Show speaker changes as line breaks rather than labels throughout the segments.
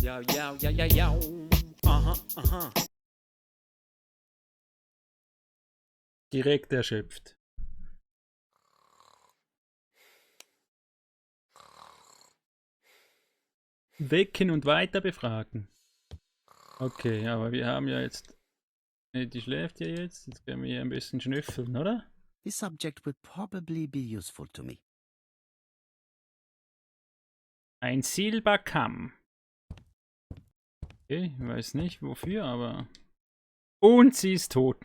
ja, ja, ja, ja, ja. Aha, aha.
Direkt erschöpft. Wecken und weiter befragen. Okay, aber wir haben ja jetzt... Die schläft ja jetzt. Jetzt können wir hier ein bisschen schnüffeln, oder?
This subject would probably be useful to me.
Ein Silberkamm. Okay, ich weiß nicht wofür, aber... Und sie ist tot.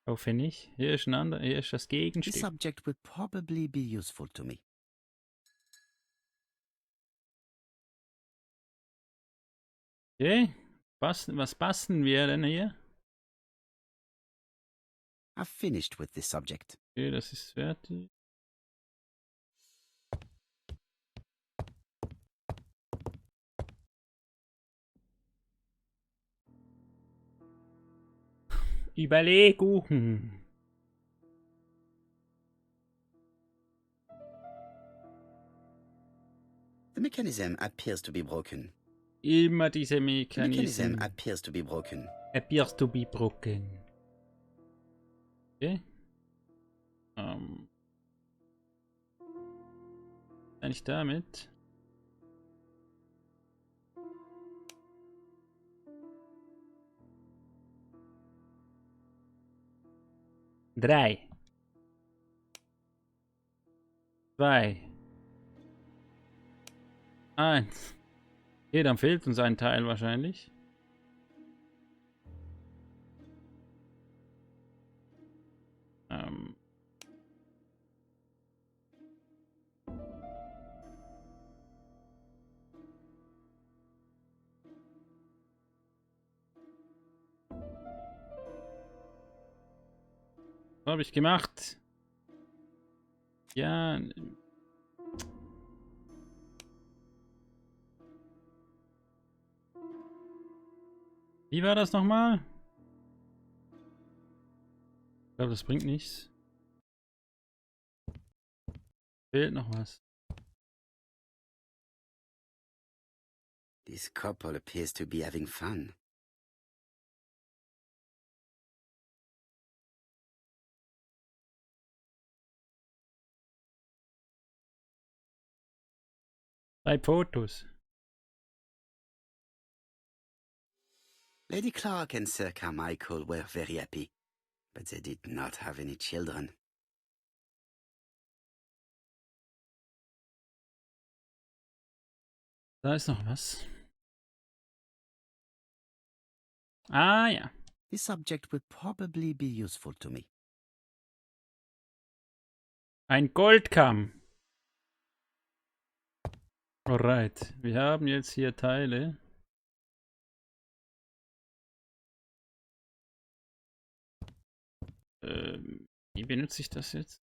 Hoffe nicht. Hier ist hier ist das
This
Gegenstück.
subject would probably be useful to me.
Okay, was basteln wir denn hier?
I've finished with this subject.
Okay, das ist fertig. Überlegungen.
The mechanism appears to be broken.
Immer diese
The mechanism
Mechanismen.
appears to be broken.
Appears to be broken. Okay. Eigentlich damit. Drei. Zwei. Eins. Okay, dann fehlt uns ein Teil wahrscheinlich. Was habe ich gemacht? Ja. Wie war das nochmal? Ich glaube, das bringt nichts. Fehlt noch was.
This couple appears to be having fun.
Drei Fotos.
Lady Clark and Sir Carmichael were very happy, but they did not have any children.
Da ist noch was. Ah ja.
This subject would probably be useful to me.
Ein Goldkamm. Alright. Wir haben jetzt hier Teile. Wie benutze ich das jetzt?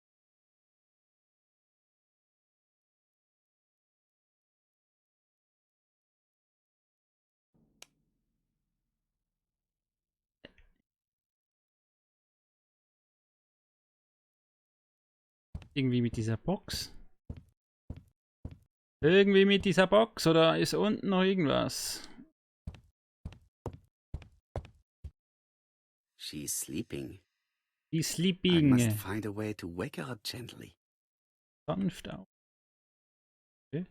Irgendwie mit dieser Box? Irgendwie mit dieser Box oder ist unten noch irgendwas?
She's sleeping.
Die
I
Sleeping.
must find a way to wake her up gently.
Sanft auf. Okay.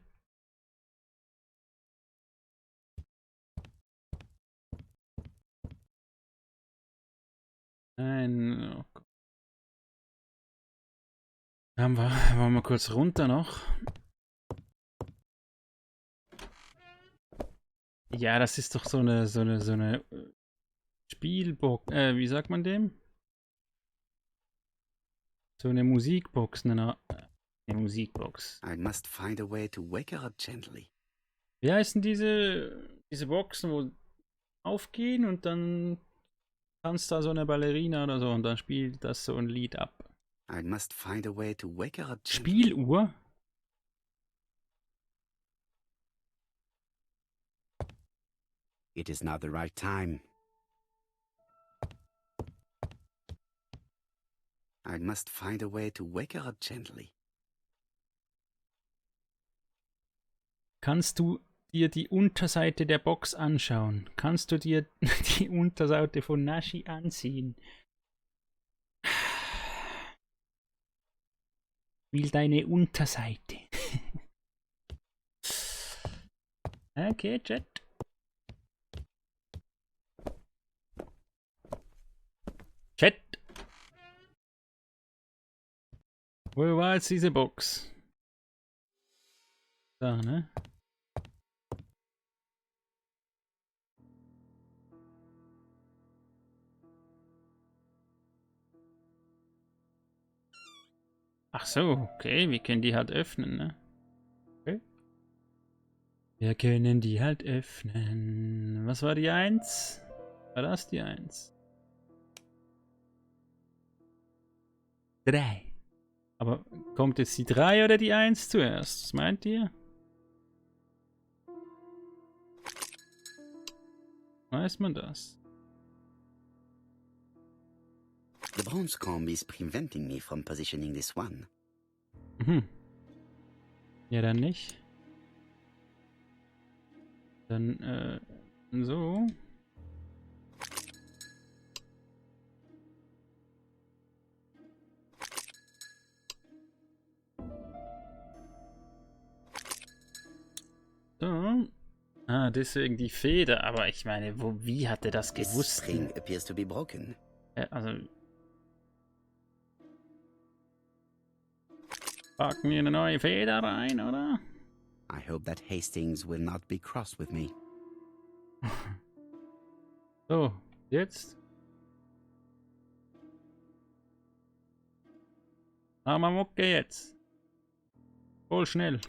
Nein. Oh Gott. Wollen wir kurz runter noch? Ja, das ist doch so eine Spielbox. Wie sagt man dem? So eine Musikbox, eine Musikbox.
I must find a way to wake her up gently.
Wie heißen diese Boxen, wo aufgehen und dann tanzt da so eine Ballerina oder so und dann spielt das so ein Lied ab.
I must find a way to wake her up gently.
Spieluhr?
It is now the right time. I must find a way to wake her up gently.
Kannst du dir die Unterseite der Box anschauen? Kannst du dir die Unterseite von Nashi anziehen? Will deine Unterseite. Okay, Chat. Chat. Wo war jetzt diese Box? Da, ne? Ach so, okay, wir können die halt öffnen, ne? Okay. Wir können die halt öffnen. Was war die 1? War das die 1? 3. Aber kommt jetzt die 3 oder die 1 zuerst? Was meint ihr? Weiß man das?
The bronze comb is preventing me from positioning this one.
Mhm. Ja, dann nicht. Dann, so. So. Ah, deswegen die Feder. Aber ich meine, wie hat er das
This
gewusst?
spring appears to be broken.
Also. Packen wir eine neue Feder rein, oder?
I hope that Hastings will not be cross with me.
So, jetzt. Aber Mucke jetzt. Voll schnell.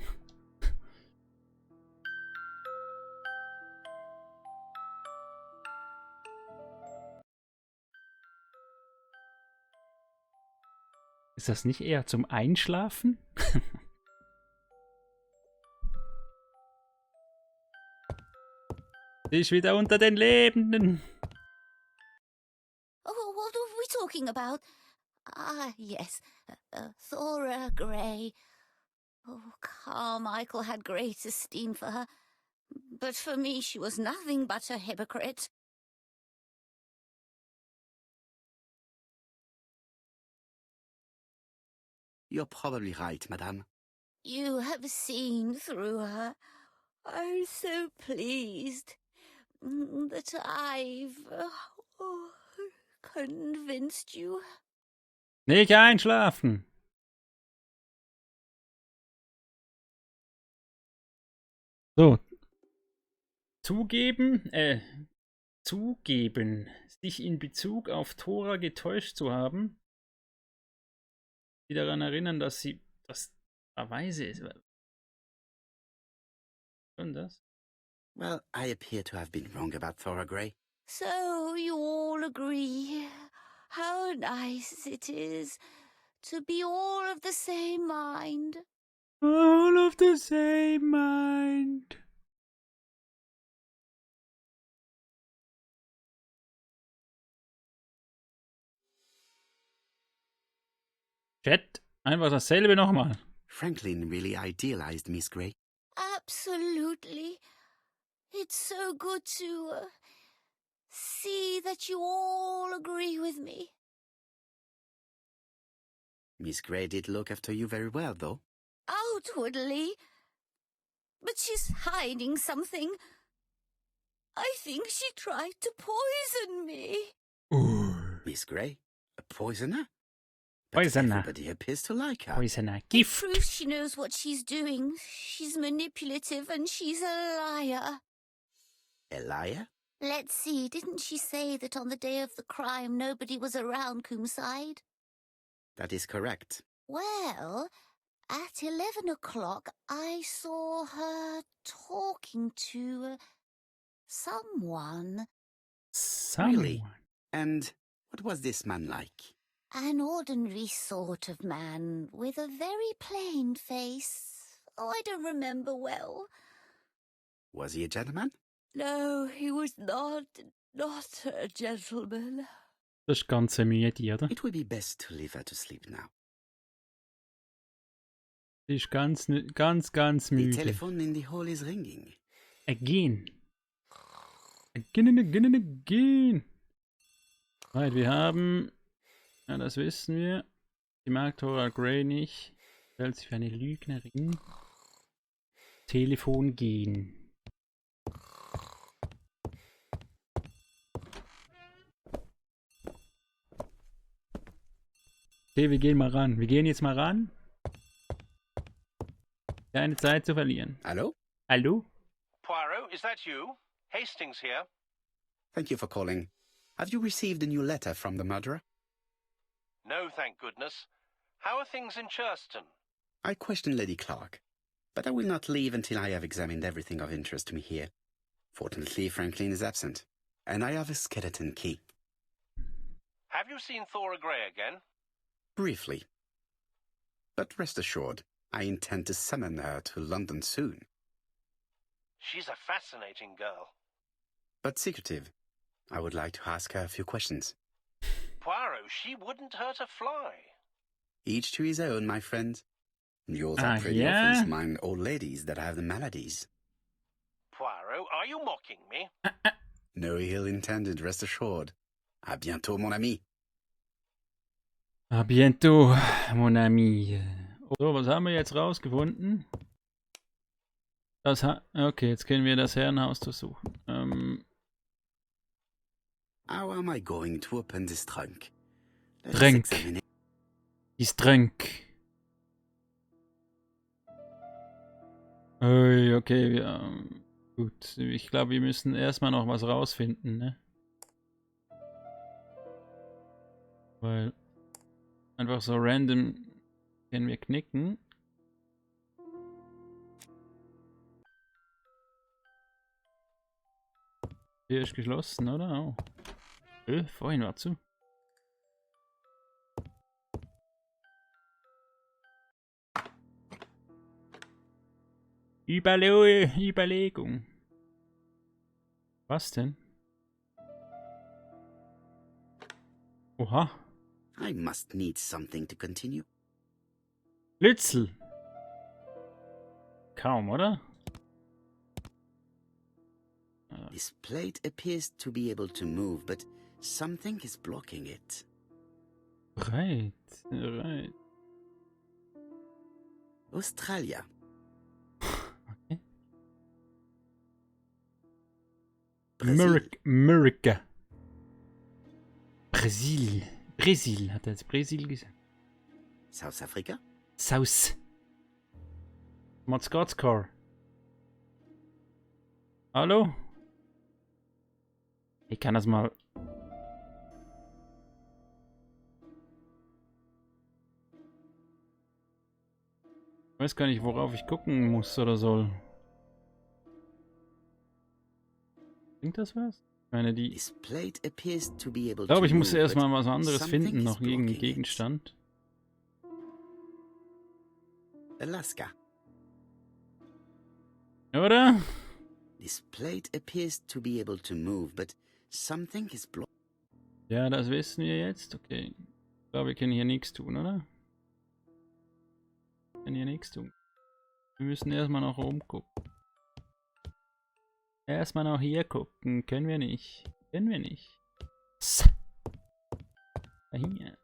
Ist das nicht eher zum Einschlafen? Sie ist wieder unter den Lebenden.
Oh, what are we talking about? Ah, yes, Thora Grey. Oh, Carmichael had great esteem for her, but for me she was nothing but a hypocrite.
You're probably right, madame.
You have seen through her. I'm so pleased that I've convinced you.
Nicht einschlafen. So. Zugeben, sich in Bezug auf Thora getäuscht zu haben. Die daran erinnern, dass sie das weise ist. Und das?
Well, I appear to have been wrong about Thora Grey.
So you all agree. How nice it is to be all of the same mind.
All of the same mind. Chat, einfach dasselbe nochmal.
Franklin really idealized Miss Grey.
Absolutely. It's so good to see that you all agree with me.
Miss Grey did look after you very well, though.
Outwardly. But she's hiding something. I think she tried to poison me.
Miss Grey? A poisoner?
Poisoner.
Everybody appears to like her.
Poisoner. Gift.
Proves she knows what she's doing. She's manipulative and she's a liar.
A liar?
Let's see, didn't she say that on the day of the crime nobody was around Coomside?
That is correct.
Well, at 11 o'clock I saw her talking to someone.
Really? And what was this man like?
An ordinary sort of man with a very plain face. Oh, I don't remember well.
Was he a gentleman?
No, he was not a gentleman.
Das ist ganz müde, oder?
It would be best to leave her to sleep now.
Sie ist ganz
The
müde.
telephone in the hall is ringing.
Again. Again. Right, wir haben, ja, das wissen wir, die mag Thora Grey nicht, stellt sich für eine Lügnerin. Telefon gehen. Okay, wir gehen mal ran. Wir gehen jetzt mal ran. Keine Zeit zu verlieren.
Hello?
Hallo?
Poirot, is that you? Hastings here.
Thank you for calling. Have you received a new letter from the murderer?
No, thank goodness. How are things in Churston?
I question Lady Clark, but I will not leave until I have examined everything of interest to me here. Fortunately, Franklin is absent, and I have a skeleton key.
Have you seen Thora Grey again?
Briefly. But rest assured, I intend to summon her to London soon.
She's a fascinating girl.
But secretive. I would like to ask her a few questions.
Poirot, she wouldn't hurt a fly.
Each to his own, my friend. Yours are pretty
yeah?
orphans, mine old ladies that have the maladies.
Poirot, are you mocking me?
No ill intended, rest assured. À bientôt, mon ami.
A bientôt, mon ami. So, was haben wir jetzt rausgefunden? Okay, jetzt können wir das Herrenhaus durchsuchen.
How am I going to open this trunk?
Trunk. Ist Trunk. Okay, gut. Ich glaube, wir müssen erstmal noch was rausfinden, ne? Weil einfach so random können wir knicken. Hier ist geschlossen, oder? Oh. Vorhin war zu. Überlegung. Was denn? Oha.
I must need something to continue.
Lützel. Kaum, oder?
This plate appears to be able to move, but something is blocking it.
Right.
Australia.
Okay.
Brazil.
Brasil. Hat er jetzt Brasil gesagt?
South Africa.
South. Scotscar. Hallo? Ich kann das mal. Ich weiß gar nicht, worauf ich gucken muss oder soll. Bringt das was? Ich meine,
This plate appears to be able
ich glaube, ich
to
muss
move,
erstmal
but
was anderes
something
finden,
is
noch gegen
blocking it.
Gegenstand.
Alaska.
Oder?
This plate appears to be able to move, but something is blocking.
Ja, das wissen wir jetzt. Okay. Ich glaube, wir können hier nichts tun, oder? Wir können hier nichts tun. Wir müssen erstmal noch rumgucken. Erstmal noch hier gucken. Können wir nicht. Hier.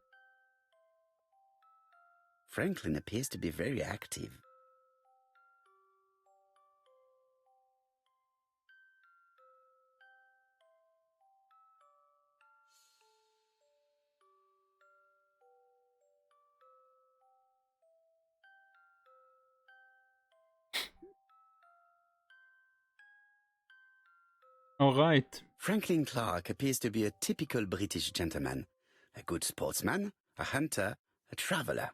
Franklin appears to be very active.
Alright.
Franklin Clark appears to be a typical British gentleman. A good sportsman, a hunter, a traveler.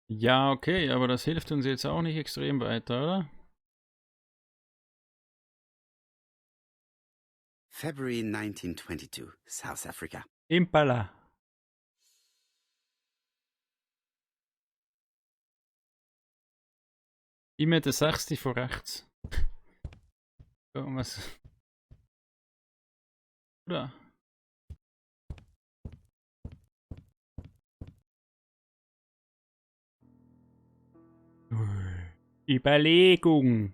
Ja, okay, aber das hilft uns jetzt auch nicht extrem weiter, oder?
February 1922, South Africa.
Impala. Immer der 6. von rechts. So, was? Oder? Überlegung.